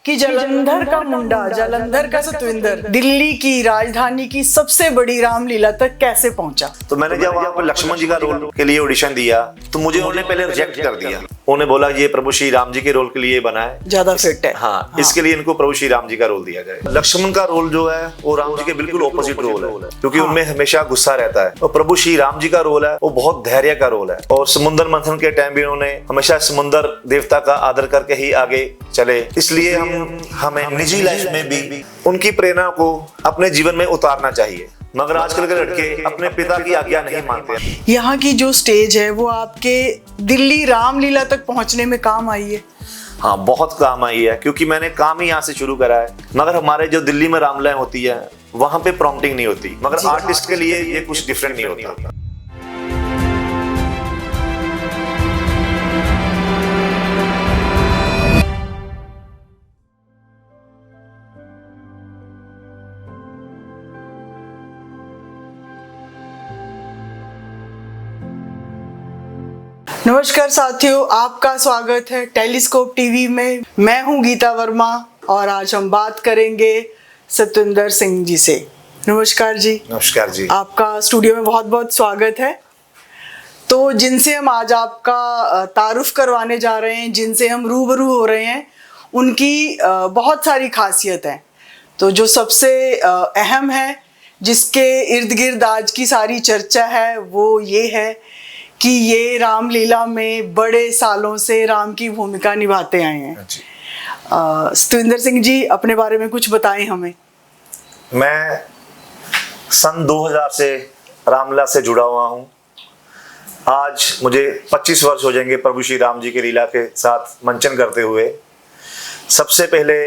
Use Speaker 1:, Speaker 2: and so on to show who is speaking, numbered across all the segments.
Speaker 1: कि जलंधर का मुंडा, जलंधर का सतविंदर दिल्ली की राजधानी की सबसे बड़ी रामलीला तक कैसे पहुंचा।
Speaker 2: तो मैंने जब वहाँ पर लक्ष्मण जी का रोल के लिए ऑडिशन दिया तो मुझे उन्होंने पहले रिजेक्ट कर दिया। उन्होंने बोला ये प्रभु श्री राम जी के रोल के लिए बना है,
Speaker 1: ज्यादा फिट है।
Speaker 2: हाँ, इसके लिए इनको प्रभु श्री राम जी का रोल दिया जाए। लक्ष्मण का रोल जो है वो राम जी के बिल्कुल ऑपोजिट रोल है, क्योंकि उनमें हमेशा गुस्सा रहता है। और प्रभु श्री राम जी का रोल है वो बहुत धैर्य का रोल है। और समुद्र मंथन के टाइम भी उन्होंने हमेशा समुद्र देवता का आदर करके ही आगे चले। इसलिए हमें निजी लाइफ में भी उनकी प्रेरणा को अपने जीवन में उतारना चाहिए। मगर आजकल के लड़के अपने पिता की आज्ञा नहीं मानते हैं।
Speaker 1: यहाँ की जो स्टेज है वो आपके दिल्ली रामलीला तक पहुँचने में काम आई है।
Speaker 2: हाँ, बहुत काम आई है, क्योंकि मैंने काम ही यहाँ से शुरू करा है। मगर हमारे जो दिल्ली में रामलीला होती है वहाँ पे प्रॉम्प्टिंग नहीं होती, मगर आर्टिस्ट के लिए ये कुछ डिफरेंट नहीं होता।
Speaker 1: नमस्कार साथियों, आपका स्वागत है टेलीस्कोप टीवी में। मैं हूं गीता वर्मा और आज हम बात करेंगे सतविंदर सिंह जी से। नमस्कार जी।
Speaker 2: नमस्कार जी।
Speaker 1: आपका स्टूडियो में बहुत बहुत स्वागत है। तो जिनसे हम आज आपका तारुफ करवाने जा रहे हैं, जिनसे हम रूबरू हो रहे हैं, उनकी बहुत सारी खासियत है। तो जो सबसे अहम है, जिसके इर्द गिर्द आज की सारी चर्चा है, वो ये है कि ये रामलीला में बड़े सालों से राम की भूमिका निभाते आए हैं। सतविंदर सिंह जी, अपने बारे में कुछ बताएं हमें।
Speaker 2: मैं सन 2000 से रामलीला से जुड़ा हुआ हूँ। आज मुझे 25 वर्ष हो जाएंगे प्रभु श्री राम जी की लीला के साथ मंचन करते हुए। सबसे पहले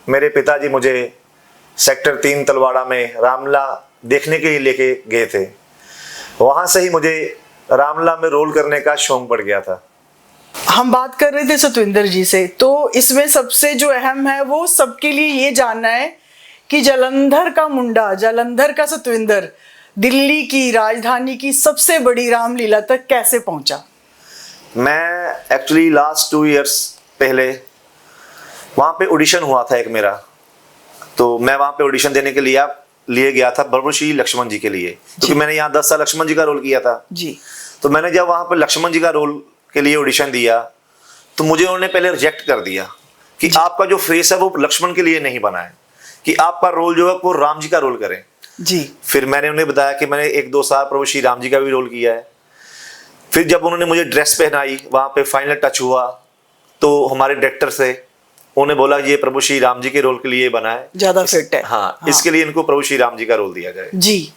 Speaker 2: मेरे पिताजी मुझे सेक्टर 3 तलवाड़ा में रामलीला देखने के लिए लेके गए थे। वहाँ से ही मुझे रामलीला में रोल करने का शौक पड़ गया था।
Speaker 1: हम बात कर रहे थे सतविंदर जी से, तो इसमें सबसे जो अहम है वो सबके लिए ये जानना है कि जलंधर का मुंडा, जलंधर का सतविंदर दिल्ली की राजधानी की सबसे बड़ी रामलीला तक कैसे पहुंचा।
Speaker 2: मैं एक्चुअली लास्ट 2 इयर्स पहले वहाँ पे ऑडिशन हुआ था एक मेरा, तो मैं वहाँ पे ऑडिशन देने के लिए गया था प्रभु श्री लक्ष्मण जी के लिए, क्योंकि मैंने यहाँ 10 साल लक्ष्मण जी का रोल किया था
Speaker 1: जी।
Speaker 2: तो मैंने जब वहाँ पर लक्ष्मण जी का रोल के लिए ऑडिशन दिया तो मुझे उन्होंने पहले रिजेक्ट कर दिया कि आपका जो फेस है वो लक्ष्मण के लिए नहीं बना है, कि आपका रोल जो है वो राम जी का रोल करें
Speaker 1: जी।
Speaker 2: फिर मैंने उन्हें बताया कि मैंने 1-2 साल प्रभु श्री राम जी का भी रोल किया है। फिर जब उन्होंने मुझे ड्रेस पहनाई, वहाँ पे फाइनल टच हुआ, तो हमारे डायरेक्टर से उन्होंने बोला ये प्रभु श्री राम जी के रोल के लिए बना है,
Speaker 1: ज्यादा फिट है।
Speaker 2: हाँ, इसके लिए इनको प्रभु श्री राम जी का रोल दिया जाए
Speaker 1: जी।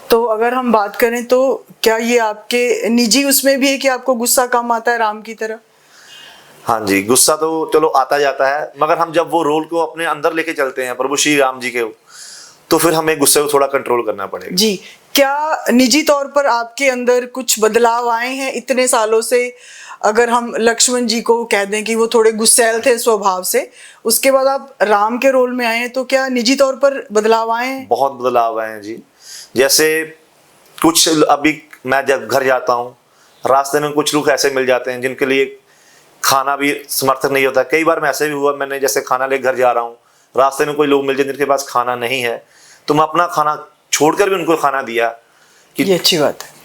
Speaker 1: तो अगर हम बात करें तो क्या ये आपके निजी उसमें भी है कि आपको गुस्सा कम आता है राम की तरह।
Speaker 2: हाँ जी, गुस्सा तो चलो आता जाता है, मगर हम जब वो रोल को अपने अंदर लेके चलते हैं प्रभु श्री राम जी के, तो फिर हमें गुस्से को थोड़ा कंट्रोल करना पड़ेगा
Speaker 1: जी। क्या निजी तौर पर आपके अंदर कुछ बदलाव आए हैं इतने सालों से? अगर हम लक्ष्मण जी को कह दें कि वो थोड़े गुस्सैल थे स्वभाव से, उसके बाद आप राम के रोल में आए हैं, तो क्या निजी तौर पर बदलाव आए हैं?
Speaker 2: बहुत बदलाव आए हैं जी। जैसे कुछ अभी मैं जब घर जाता हूँ, रास्ते में कुछ लोग ऐसे मिल जाते हैं जिनके लिए खाना भी समर्थन नहीं होता। कई बार मैं ऐसे भी हुआ, मैंने जैसे खाना ले घर जा रहा हूँ, रास्ते में कोई लोग मिल जाए जिनके पास खाना नहीं है, तो मैं अपना खाना छोड़कर भी उनको खाना दिया कि
Speaker 1: ये अच्छी बात है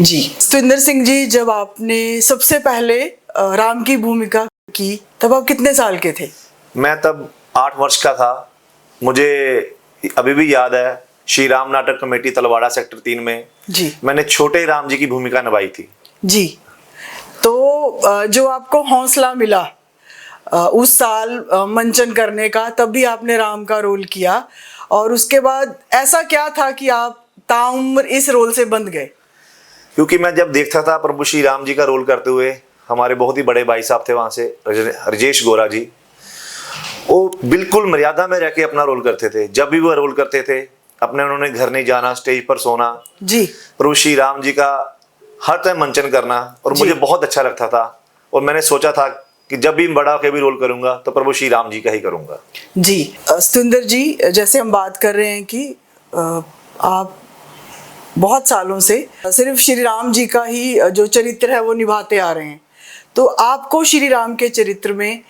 Speaker 1: जी। सतविंदर सिंह जी, जब आपने सबसे पहले राम की भूमिका की तब आप कितने साल के थे?
Speaker 2: मैं तब 8 वर्ष का था। मुझे अभी भी याद है, श्री राम नाटक कमेटी तलवाड़ा सेक्टर 3 में
Speaker 1: जी
Speaker 2: मैंने छोटे राम जी की भूमिका निभाई थी
Speaker 1: जी। तो जो आपको हौसला मिला उस साल मंचन करने का, तब भी आपने राम का रोल किया, और उसके बाद ऐसा क्या था कि आप ताउम्र इस रोल से बंध गए?
Speaker 2: क्योंकि मैं जब देखता था प्रभु श्री राम जी का रोल करते हुए, हमारे बहुत ही बड़े भाई साहब थे वहाँ से, राजेश गोरा जी, वो बिल्कुल मर्यादा में रह के अपना रोल करते थे। जब भी वो रोल करते थे अपने, उन्होंने घर नहीं जाना, स्टेज पर सोना
Speaker 1: जी,
Speaker 2: प्रभु श्री राम जी का हर टाइम मंचन करना, और मुझे बहुत अच्छा लगता था। और मैंने सोचा था कि जब भी बड़ा होकर भी रोल करूंगा तो प्रभु श्री राम जी का ही करूंगा
Speaker 1: जी। सतविंदर जी, जैसे हम बात कर रहे हैं कि आप बहुत सालों से सिर्फ श्री राम जी का ही जो चरित्र है वो निभाते आ रहे हैं, तो आपको श्री राम के चरित्र में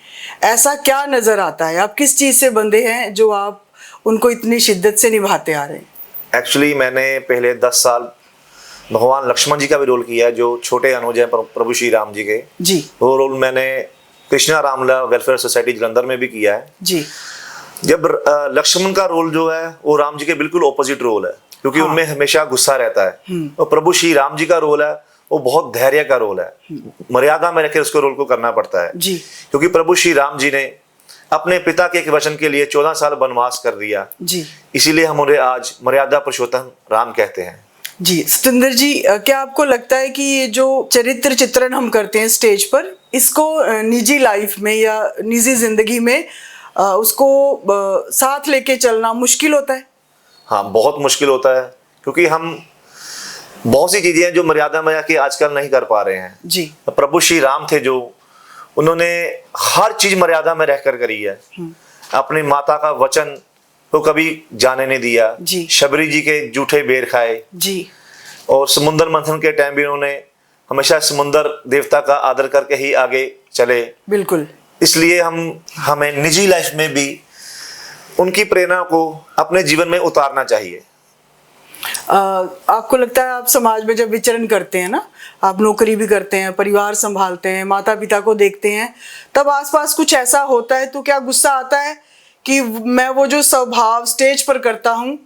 Speaker 1: ऐसा क्या नजर आता है, आप किस चीज से बंधे हैं जो आप उनको इतनी शिद्दत से निभाते आ रहे हैं?
Speaker 2: एक्चुअली मैंने पहले 10 साल भगवान लक्ष्मण जी का भी रोल किया है, जो छोटे अनुज हैं प्रभु श्री राम जी के।
Speaker 1: जी।
Speaker 2: वो रोल मैंने कृष्णा रामला वेलफेयर सोसाइटी जलंधर में भी किया है।
Speaker 1: जी।
Speaker 2: जब लक्ष्मण का रोल जो है वो राम जी के बिल्कुल ऑपोजिट रोल है, क्योंकि
Speaker 1: हाँ।
Speaker 2: उनमें हमेशा गुस्सा रहता है। और प्रभु श्री राम जी का रोल है वो बहुत धैर्य का रोल है, मर्यादा में रखे उसको रोल को करना पड़ता है।
Speaker 1: जी।
Speaker 2: क्योंकि प्रभु श्री राम जी ने अपने पिता के एक वचन के लिए 14 साल वनवास कर दिया।
Speaker 1: जी।
Speaker 2: इसीलिए हम उन्हें आज मर्यादा पुरुषोत्तम राम कहते हैं।
Speaker 1: जी। सतिंदर जी, क्या आपको लगता है कि ये जो चरित्र चित्रण हम करते हैं स्टेज पर, इसको निजी लाइफ में या निजी जिंदगी में उसको साथ लेके चलना मुश्किल होता है?
Speaker 2: हाँ, बहुत मुश्किल होता है, क्योंकि हम बहुत सी चीजें हैं जो मर्यादा में आके आजकल नहीं कर पा रहे हैं।
Speaker 1: जी।
Speaker 2: प्रभु श्री राम थे जो उन्होंने हर चीज मर्यादा में रहकर करी है। अपनी माता का वचन को कभी जाने नहीं दिया।
Speaker 1: जी।
Speaker 2: शबरी जी के जूठे बेर खाए।
Speaker 1: जी।
Speaker 2: और समुद्र मंथन के टाइम भी उन्होंने हमेशा समुद्र देवता का आदर करके ही आगे चले।
Speaker 1: बिल्कुल।
Speaker 2: इसलिए हमें निजी लाइफ में भी उनकी प्रेरणा को अपने जीवन में उतारना चाहिए।
Speaker 1: आपको लगता है आप समाज में जब विचरण करते हैं ना, आप नौकरी भी करते हैं, परिवार संभालते हैं, माता पिता को देखते हैं, तब आसपास कुछ ऐसा होता है तो क्या गुस्सा आता है कि मैं वो जो स्वभाव स्टेज पर करता हूँ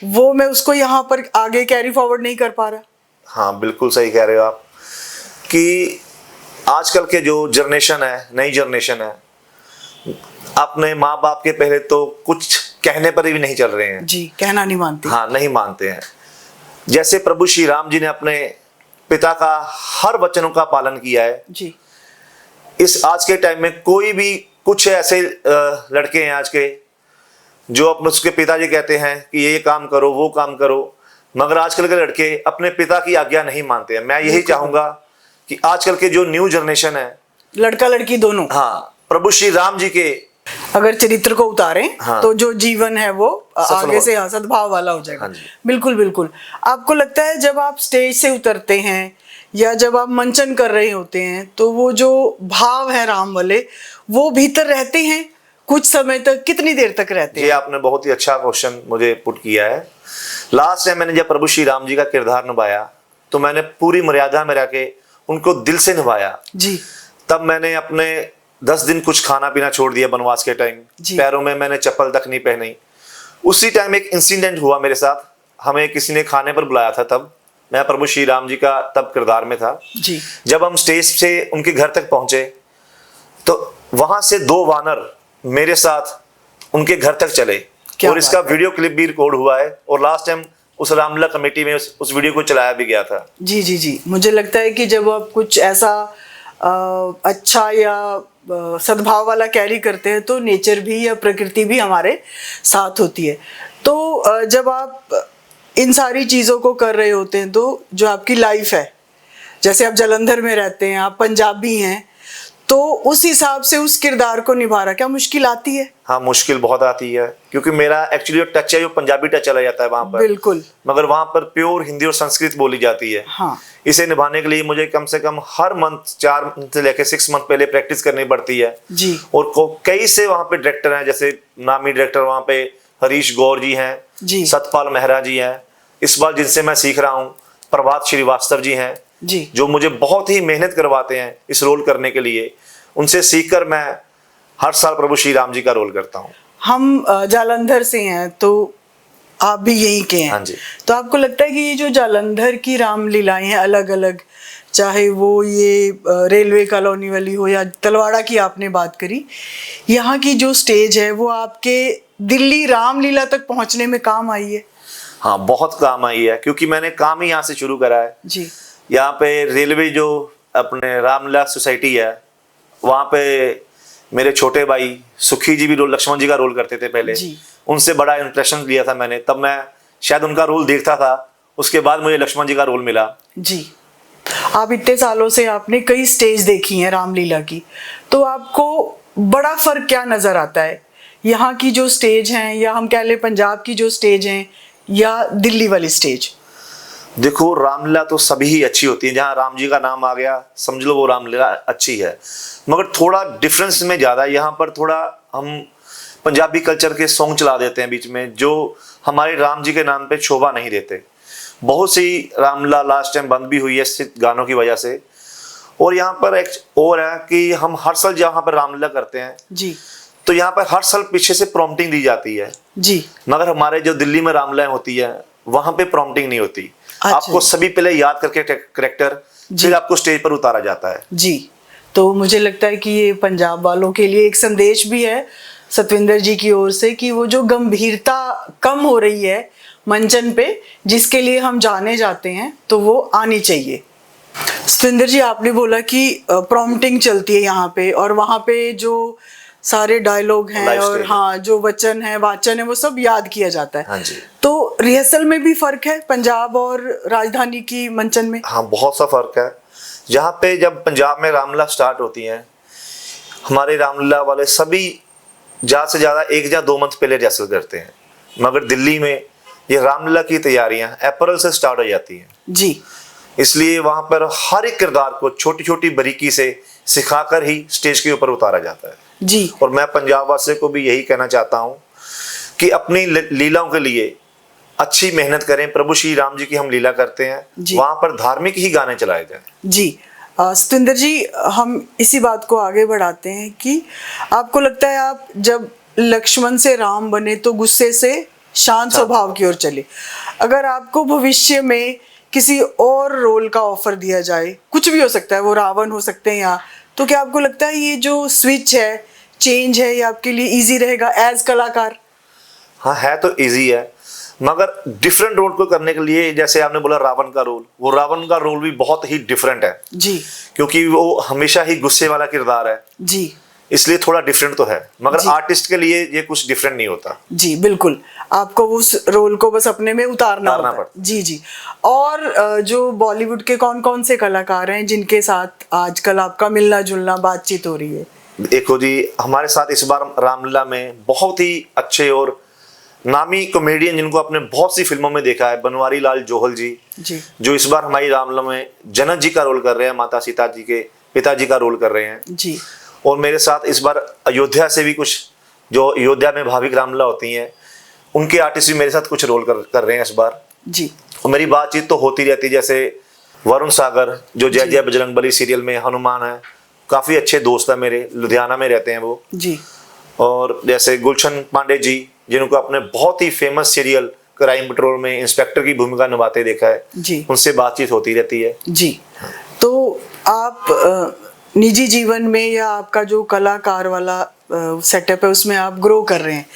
Speaker 1: वो मैं उसको यहाँ पर आगे कैरी फॉरवर्ड नहीं कर पा रहा?
Speaker 2: हाँ, बिल्कुल सही कह रहे हो आप कि आजकल के जो जनरेशन है, नई जनरेशन है, अपने माँ बाप के पहले तो कुछ कहने पर भी नहीं चल रहे हैं।
Speaker 1: जी। कहना नहीं मानते।
Speaker 2: हाँ, नहीं मानते हैं। जैसे प्रभु श्री राम जी ने अपने पिता का हर वचनों का पालन किया है।
Speaker 1: जी।
Speaker 2: इस आज के टाइम में कोई भी कुछ ऐसे लड़के हैं आज के जो अपने उसके पिताजी कहते हैं कि ये काम करो, वो काम करो, मगर आजकल के लड़के अपने पिता की आज्ञा नहीं मानते हैं। मैं यही चाहूंगा कि आजकल के जो न्यू जनरेशन है,
Speaker 1: लड़का लड़की दोनों,
Speaker 2: हाँ, प्रभु श्री राम जी के
Speaker 1: अगर चरित्र को उतारें
Speaker 2: हाँ,
Speaker 1: तो जो जीवन है वो आगे से सद्भाव वाला हो जाएगा।
Speaker 2: हाँ जी।
Speaker 1: बिल्कुल बिल्कुल। आपको लगता है जब आप स्टेज से उतरते हैं या जब आप मंचन कर रहे होते हैं तो वो जो भाव है राम वाले वो भीतर रहते हैं कुछ समय तक, कितनी देर तक रहते हैं?
Speaker 2: ये आपने बहुत ही अच्छा क्वेश्चन मुझे पुट किया है। लास्ट टाइम मैंने जब प्रभु श्री राम जी का किरदार निभाया तो मैंने पूरी मर्यादा में रह के उनको दिल से निभाया।
Speaker 1: जी।
Speaker 2: तब मैंने अपने 10 दिन कुछ खाना पीना छोड़ दिया वनवास के टाइम। पैरों में मैंने चप्पल तक नहीं पहनी। उसी टाइम एक इंसिडेंट हुआ मेरे साथ। हमें किसी ने खाने पर बुलाया था, तब मैं प्रभु श्री राम जी का तब किरदार में था।
Speaker 1: जी।
Speaker 2: जब हम स्टेज से उनके घर तक पहुंचे तो वहां से 2 वानर मेरे साथ उनके घर तक चले और इसका वीडियो क्लिप भी रिकॉर्ड हुआ है और लास्ट टाइम उस रामलीला कमेटी में उस वीडियो को चलाया भी गया था।
Speaker 1: जी जी जी। मुझे लगता है कि जब आप कुछ ऐसा अच्छा या सद्भाव वाला कैरी करते हैं तो नेचर भी या प्रकृति भी हमारे साथ होती है। तो जब आप इन सारी चीज़ों को कर रहे होते हैं तो जो आपकी लाइफ है, जैसे आप जालंधर में रहते हैं, आप पंजाबी हैं, तो उस हिसाब से उस किरदार को निभा रहा क्या मुश्किल आती है?
Speaker 2: हाँ, मुश्किल बहुत आती है, क्योंकि मेरा एक्चुअली टच है जो पंजाबी टच चला जाता है वहां पर।
Speaker 1: बिल्कुल।
Speaker 2: मगर वहां पर प्योर हिंदी और संस्कृत बोली जाती है।
Speaker 1: हाँ।
Speaker 2: इसे निभाने के लिए मुझे कम से कम हर मंथ 4 मंथ से लेकर 6 मंथ पहले प्रैक्टिस करनी पड़ती है।
Speaker 1: जी।
Speaker 2: और कई से वहां पे डायरेक्टर हैं, जैसे नामी डायरेक्टर वहां पे हरीश गौर जी हैं,
Speaker 1: जी।
Speaker 2: सतपाल मेहरा जी हैं, इस बार जिनसे मैं सीख रहा हूँ प्रभात श्रीवास्तव जी हैं,
Speaker 1: जी,
Speaker 2: जो मुझे बहुत ही मेहनत करवाते हैं इस रोल करने के लिए। उनसे सीखकर मैं हर साल प्रभु श्री राम जी का रोल करता हूँ। हम
Speaker 1: जालंधर से हैं तो आप भी यहीं के हैं।
Speaker 2: हाँ जी।
Speaker 1: तो आपको लगता है कि ये जो जालंधर की रामलीलाएं हैं अलग अलग, चाहे वो ये रेलवे कॉलोनी वाली हो या तलवाड़ा की आपने बात करी, यहाँ की जो स्टेज है वो आपके दिल्ली रामलीला तक पहुँचने में काम आई है?
Speaker 2: हाँ, बहुत काम आई है, क्योंकि मैंने काम ही यहाँ से शुरू करा है।
Speaker 1: जी। यहाँ
Speaker 2: पे रेलवे जो अपने रामलीला सोसाइटी है वहाँ पे मेरे छोटे भाई सुखी जी भी लक्ष्मण जी का रोल करते थे पहले। उनसे बड़ा इंप्रेशन लिया था मैंने, तब मैं शायद उनका रोल देखता था, उसके बाद मुझे लक्ष्मण जी का रोल मिला। जी।
Speaker 1: आप इतने सालों से आपने कई स्टेज देखी हैं रामलीला की, तो आपको बड़ा फर्क क्या नजर आता है यहाँ की जो स्टेज हैं, या हम कह लें पंजाब की जो स्टेज हैं, या दिल्ली वाली स्टेज?
Speaker 2: देखो, रामलीला तो सभी ही अच्छी होती है, जहाँ राम जी का नाम आ गया समझ लो वो रामलीला अच्छी है। मगर थोड़ा डिफरेंस में ज़्यादा है, यहाँ पर थोड़ा हम पंजाबी कल्चर के सॉन्ग चला देते हैं बीच में, जो हमारे राम जी के नाम पे शोभा नहीं देते। बहुत सी रामलीला लास्ट टाइम बंद भी हुई है इस गानों की वजह से। और यहाँ पर एक और है कि हम हर साल जहाँ पर रामलीला करते हैं
Speaker 1: जी,
Speaker 2: तो यहाँ पर हर साल पीछे से प्रॉम्प्टिंग दी जाती है
Speaker 1: जी,
Speaker 2: मगर हमारे जो दिल्ली में रामलीला होती है वहां पे प्रॉम्प्टिंग नहीं होती।
Speaker 1: अच्छा।
Speaker 2: आपको सभी पहले याद करके करेक्टर फिर आपको स्टेज पर उतारा जाता है।
Speaker 1: जी। तो मुझे लगता है कि ये पंजाब वालों के लिए एक संदेश भी है सतविंदर जी की ओर से कि वो जो गंभीरता कम हो रही है मंचन पे, जिसके लिए हम जाने जाते हैं, तो वो आनी चाहिए। सतविंदर जी, आपने बोला कि प्रॉम्प्टिंग चलती है यहाँ पे, और वहाँ पे जो सारे डायलॉग हैं
Speaker 2: Live
Speaker 1: और
Speaker 2: stage।
Speaker 1: हाँ जो वचन है वाचन है वो सब याद किया जाता है।
Speaker 2: हाँ जी।
Speaker 1: तो रिहर्सल में भी फर्क है पंजाब और राजधानी की मंचन में?
Speaker 2: हाँ, बहुत सा फर्क है। जहाँ पे जब पंजाब में रामलीला स्टार्ट होती है, हमारे रामलीला वाले सभी ज़्यादा से ज़्यादा 1 या 2 मंथ पहले रिहर्सल करते हैं। मगर दिल्ली में ये रामलीला की तैयारियां अप्रैल से स्टार्ट हो जाती हैं
Speaker 1: जी,
Speaker 2: इसलिए वहां पर हर एक किरदार को छोटी छोटी बारीकी से सिखाकर ही स्टेज के ऊपर उतारा जाता है
Speaker 1: जी,
Speaker 2: और मैं पंजाब वासियों को भी यही कहना चाहता हूं कि अपनी लीलाओं के लिए अच्छी मेहनत करें। प्रभु श्री राम जी की हम लीला करते हैं,
Speaker 1: जी।
Speaker 2: वहां पर धार्मिक ही गाने चलाए जाएं।
Speaker 1: जी। सतिंदर जी, हम इसी बात को आगे बढ़ाते हैं कि आपको लगता है आप जब लक्ष्मण से राम बने तो गुस्से से शांत स्वभाव की ओर चले। अगर आपको भविष्य में किसी और रोल का ऑफर दिया जाए, कुछ भी हो सकता है, वो रावण हो सकते हैं या, तो क्या आपको लगता है ये जो स्विच है, चेंज है, ये आपके लिए इजी रहेगा एज कलाकार?
Speaker 2: हाँ, है तो इजी है, मगर डिफरेंट रोल को करने के लिए, जैसे आपने बोला रावण का रोल, वो रावण का रोल भी बहुत ही डिफरेंट है
Speaker 1: जी,
Speaker 2: क्योंकि वो हमेशा ही गुस्से वाला किरदार है,
Speaker 1: जी,
Speaker 2: इसलिए थोड़ा डिफरेंट तो है, मगर
Speaker 1: जी।
Speaker 2: आर्टिस्ट के लिए ये कुछ डिफरेंट नहीं होता।
Speaker 1: जी बिल्कुल, आपको उस रोल को बस अपने में उतारना होता है।
Speaker 2: पड़ता।
Speaker 1: जी जी। और जो बॉलीवुड के कौन कौन से कलाकार हैं जिनके साथ आजकल आपका मिलना जुलना बातचीत हो रही है?
Speaker 2: देखो जी, हमारे साथ इस बार रामलीला में बहुत ही अच्छे और नामी कॉमेडियन जिनको आपने बहुत सी फिल्मों में देखा है, बनवारी लाल जोहल जी, जो इस बार हमारी रामलीला में जनक जी का रोल कर रहे हैं, माता सीता जी के पिताजी का रोल कर रहे हैं
Speaker 1: जी।
Speaker 2: और मेरे साथ इस बार अयोध्या से भी कुछ, जो अयोध्या में भाविक रामलीला होती हैं, उनके आर्टिस्ट भी मेरे साथ कुछ रोल कर रहे हैं इस बार
Speaker 1: जी।
Speaker 2: और मेरी बातचीत तो होती रहती है। जैसे वरुण सागर जो जय जय बजरंगबली सीरियल में हनुमान है, काफ़ी अच्छे दोस्त हैं मेरे, लुधियाना में रहते हैं वो
Speaker 1: जी।
Speaker 2: और जैसे गुलशन पांडे जी, जिनको आपने बहुत ही फेमस सीरियल क्राइम पेट्रोल में इंस्पेक्टर की भूमिका निभाते देखा है
Speaker 1: जी,
Speaker 2: उनसे बातचीत होती रहती है।
Speaker 1: जी। तो आप निजी जीवन में या आपका जो कलाकार वाला सेटअप है उसमें आप ग्रो कर रहे हैं,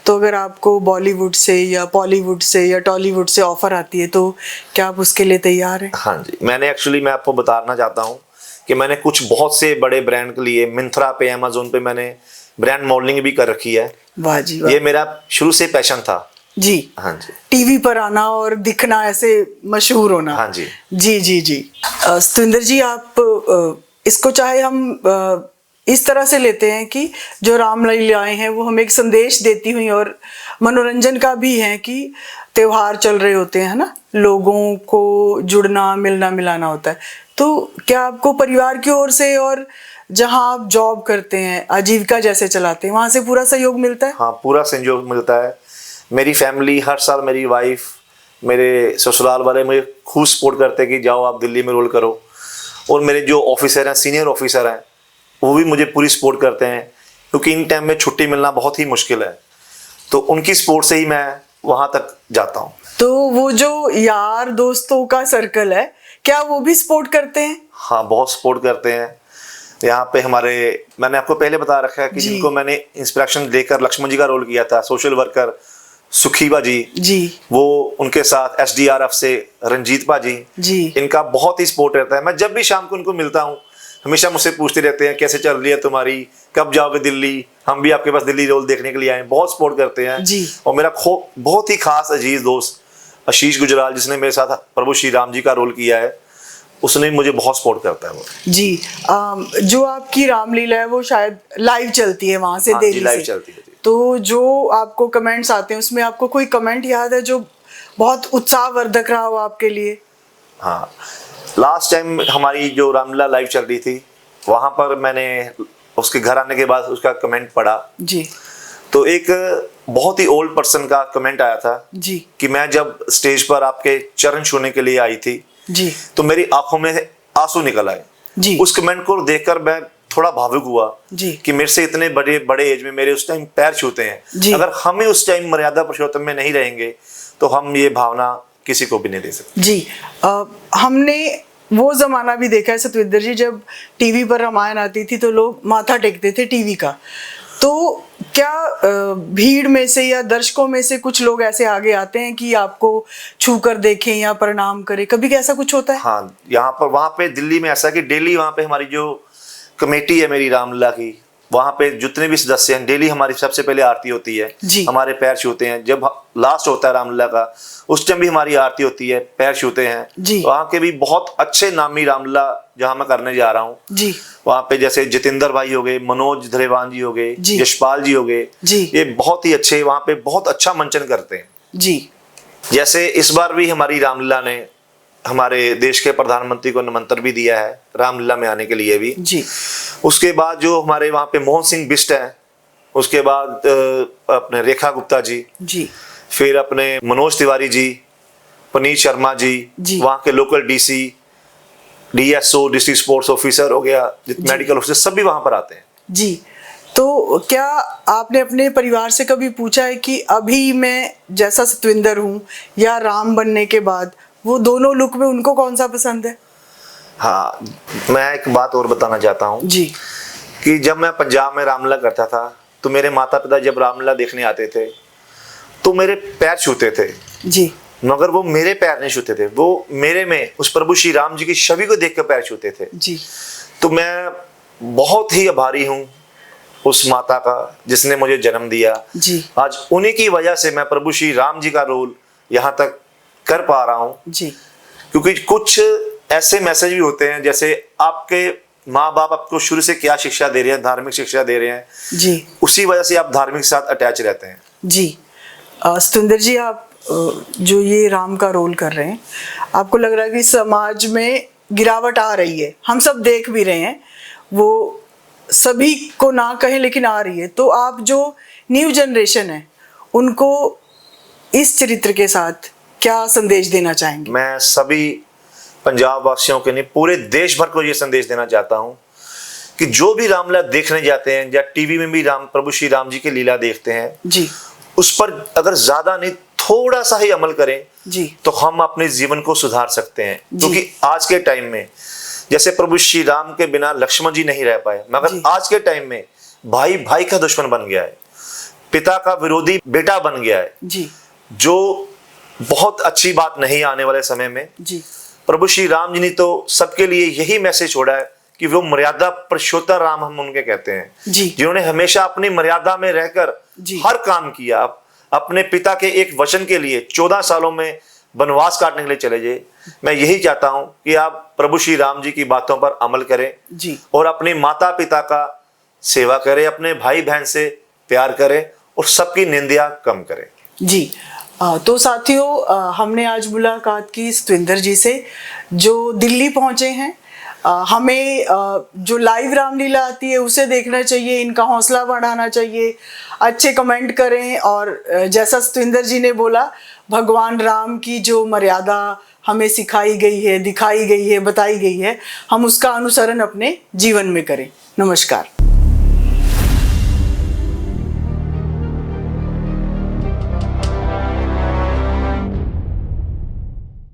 Speaker 1: तो अगर आपको बॉलीवुड से या बॉलीवुड से या टॉलीवुड से ऑफर आती है तो क्या आप उसके लिए तैयार हैं?
Speaker 2: हाँ जी, मैं आपको बताना चाहता हूँ कि मैंने कुछ बहुत से बड़े ब्रांड के लिए मिंत्रा पे, अमेज़न पे मैंने ब्रांड मॉडलिंग भी कर रखी है।
Speaker 1: वाह जी वाह।
Speaker 2: ये मेरा शुरू से पैशन था।
Speaker 1: जी।
Speaker 2: हाँ जी।
Speaker 1: टीवी पर आना और दिखना, ऐसे मशहूर होना।
Speaker 2: हाँ जी।
Speaker 1: जी जी जी। सतिंदर जी, आप इसको चाहे हम इस तरह से लेते हैं कि जो रामलीलाएं हैं वो हमें एक संदेश देती हुई और मनोरंजन का भी है कि त्योहार चल रहे होते हैं, है ना, लोगों को जुड़ना मिलना मिलाना होता है। तो क्या आपको परिवार की ओर से और जहां आप जॉब करते हैं, आजीविका जैसे चलाते हैं, वहां से पूरा सहयोग मिलता है?
Speaker 2: हाँ, पूरा सहयोग मिलता है। मेरी फैमिली हर साल, मेरी वाइफ, मेरे ससुराल वाले मुझे खूब सपोर्ट करते हैं कि जाओ आप दिल्ली में रोल करो और मेरे जो ऑफिसर हैं, सीनियर ऑफिसर हैं, वो भी मुझे पूरी सपोर्ट करते हैं क्योंकि इन टाइम में छुट्टी मिलना बहुत ही मुश्किल है, तो उनकी सपोर्ट से ही मैं वहाँ तक जाता हूँ।
Speaker 1: तो वो जो यार दोस्तों का सर्कल है, क्या वो भी सपोर्ट करते हैं?
Speaker 2: हाँ, बहुत सपोर्ट करते हैं। यहाँ पे मैंने आपको पहले बता रखा है कि जिनको मैंने इंस्पिरेशन देकर लक्ष्मण जी का रोल किया था, सोशल वर्कर सुखीबा जी, वो उनके साथ SDRF से रंजीत जी, इनका बहुत ही सपोर्ट रहता है। मैं जब भी शाम को उनको मिलता हूँ, हमेशा मुझसे पूछते रहते हैं कैसे चल रही है तुम्हारी, कब जाओगे दिल्ली, हम भी आपके पास दिल्ली रोल देखने के लिए आए। बहुत सपोर्ट करते हैं
Speaker 1: जी। और
Speaker 2: मेरा बहुत ही खास अजीज दोस्त आशीष गुजराल, जिसने मेरे साथ प्रभु श्री राम जी का रोल किया है, उसने मुझे बहुत सपोर्ट करता है वो।
Speaker 1: जी। जो आपकी रामलीला है वो शायद लाइव चलती है वहां से, दिल्ली
Speaker 2: लाइव
Speaker 1: से
Speaker 2: चलती है।
Speaker 1: तो जो आपको कमेंट्स आते हैं उसमें आपको कोई कमेंट याद है जो बहुत उत्साहवर्धक रहा हो आपके लिए?
Speaker 2: हाँ, लास्ट टाइम हमारी जो रामलीला लाइव चल रही थी, वहां पर मैंने उसके घर आने के बाद उसका कमेंट पढ़ा
Speaker 1: जी।
Speaker 2: तो एक बहुत ही ओल्ड पर्सन का कमेंट आया था
Speaker 1: जी।
Speaker 2: कि मैं जब स्टेज पर आपके चरण छूने के लिए आई थी
Speaker 1: जी।
Speaker 2: तो मेरी आंखों में आंसू निकल आए
Speaker 1: जी।
Speaker 2: उस कमेंट को देखकर मैं थोड़ा भावुक हुआ
Speaker 1: जी।
Speaker 2: कि मेरे से इतने बड़े बड़े एज में मेरे उस टाइम पैर छूते हैं।
Speaker 1: जी।
Speaker 2: अगर हमें उस टाइम मर्यादा पुरुषोत्तम में नहीं रहेंगे तो हम ये भावना किसी को भी नहीं दे सकते।
Speaker 1: जी। हमने वो जमाना भी देखा है सतविंदर जी, जब टीवी पर रामायण आती थी तो लोग माथा टेकते थे टीवी का। तो क्या भीड़ में से या दर्शकों में से कुछ लोग ऐसे आगे आते हैं कि आपको छू कर देखें या प्रणाम करें, कभी ऐसा कुछ होता है?
Speaker 2: हाँ, यहाँ पर वहाँ पे दिल्ली में ऐसा कि डेली वहाँ पे हमारी जो कमेटी है मेरी रामलीला की, वहाँ पे जितने भी सदस्य हैं, डेली हमारी सबसे पहले आरती होती है।
Speaker 1: जी।
Speaker 2: हमारे पैर छूते हैं। जब लास्ट होता है रामलीला का, उस टाइम भी हमारी आरती होती है, पैर छूते हैं।
Speaker 1: जी।
Speaker 2: वहाँ के भी बहुत अच्छे नामी रामलीला जहाँ मैं करने जा रहा हूँ,
Speaker 1: जी।
Speaker 2: वहाँ पे जैसे जितेंद्र भाई हो गए, मनोज धरेवान जी हो गए,
Speaker 1: जी।
Speaker 2: यशपाल जी हो गए,
Speaker 1: जी।
Speaker 2: ये बहुत ही अच्छे वहाँ पे बहुत अच्छा मंचन करते हैं।
Speaker 1: जी।
Speaker 2: जैसे इस बार भी हमारी रामलीला ने हमारे देश के प्रधानमंत्री को निमंत्रण भी दिया है रामलीला में आने के लिए भी।
Speaker 1: जी।
Speaker 2: उसके बाद जो हमारे वहाँ पे मोहन सिंह बिष्ट हैं, उसके बाद अपने रेखा गुप्ता जी,
Speaker 1: जी।
Speaker 2: फिर अपने मनोज तिवारी जी, पनीत शर्मा जी, वहाँ के local DC, DSO, district sports officer हो गया, मेडिकल ऑफिसर, सभी वहाँ पर आते हैं।
Speaker 1: जी। तो क्या आपने अपने परिवार से कभी पूछा है कि अभी मैं जैसा सतविंदर हूँ या राम बनने के बाद, वो दोनों लुक में उनको कौन सा पसंद है?
Speaker 2: हाँ, मैं एक बात और बताना चाहता हूँ
Speaker 1: जी।
Speaker 2: कि जब मैं पंजाब में रामलीला करता था तो मेरे माता पिता जब रामलीला देखने आते थे तो मेरे पैर छूते थे।
Speaker 1: जी।
Speaker 2: मगर वो मेरे पैर नहीं छूते थे, वो मेरे में उस प्रभु श्री राम जी की छवि को देख कर पैर छूते थे।
Speaker 1: जी।
Speaker 2: तो मैं बहुत ही आभारी हूँ उस माता का जिसने मुझे जन्म दिया।
Speaker 1: जी।
Speaker 2: आज उन्हीं की वजह से मैं प्रभु श्री राम जी का रोल यहाँ तक कर पा रहा हूँ।
Speaker 1: जी।
Speaker 2: क्योंकि कुछ ऐसे मैसेज भी होते हैं, जैसे आपके माँ बाप आपको शुरू से क्या शिक्षा दे रहे हैं, धार्मिक शिक्षा दे रहे हैं,
Speaker 1: जी,
Speaker 2: उसी वजह से आप धार्मिक के साथ अटैच रहते हैं।
Speaker 1: जी। सतविंदर जी, आप जो ये राम का रोल कर रहे हैं, आपको लग रहा है कि समाज में गिरावट आ रही है, हम सब देख भी रहे हैं, वो सभी को ना कहें लेकिन आ रही है, तो आप जो न्यू जनरेशन है उनको इस चरित्र के साथ क्या संदेश देना चाहेंगे?
Speaker 2: मैं सभी पंजाब वासियों के नहीं, पूरे देश भर को ये संदेश देना चाहता हूँ कि जो भी रामलीला देखने जाते हैं या टीवी में भी प्रभु श्री राम जी की लीला देखते हैं
Speaker 1: जी,
Speaker 2: उस पर अगर ज्यादा नहीं थोड़ा सा ही अमल करें
Speaker 1: जी,
Speaker 2: तो हम अपने जीवन को सुधार सकते हैं। क्योंकि आज के टाइम में जैसे प्रभु श्री राम के बिना लक्ष्मण जी नहीं रह पाए, मगर आज के टाइम में भाई भाई का दुश्मन बन गया है, पिता का विरोधी बेटा बन गया है
Speaker 1: जी,
Speaker 2: जो बहुत अच्छी बात नहीं आने वाले समय में।
Speaker 1: जी।
Speaker 2: प्रभु श्री राम जी ने तो सबके लिए यही मैसेज छोड़ा है कि वो मर्यादा पुरुषोत्तम राम हम उनके कहते हैं, जिन्होंने हमेशा अपनी मर्यादा में रहकर हर काम किया। अपने पिता के एक वचन के लिए 14 सालों में वनवास काटने के लिए चले गए। मैं यही चाहता हूं कि आप प्रभु श्री राम जी की बातों पर अमल करें
Speaker 1: जी, और
Speaker 2: अपने माता पिता का सेवा करें, अपने भाई बहन से प्यार करें और सबकी निंदा कम करें।
Speaker 1: जी। तो साथियों, हमने आज मुलाकात की सतविंदर जी से जो दिल्ली पहुंचे हैं। हमें जो लाइव रामलीला आती है उसे देखना चाहिए, इनका हौसला बढ़ाना चाहिए, अच्छे कमेंट करें, और जैसा सतविंदर जी ने बोला, भगवान राम की जो मर्यादा हमें सिखाई गई है, दिखाई गई है, बताई गई है, हम उसका अनुसरण अपने जीवन में करें। नमस्कार।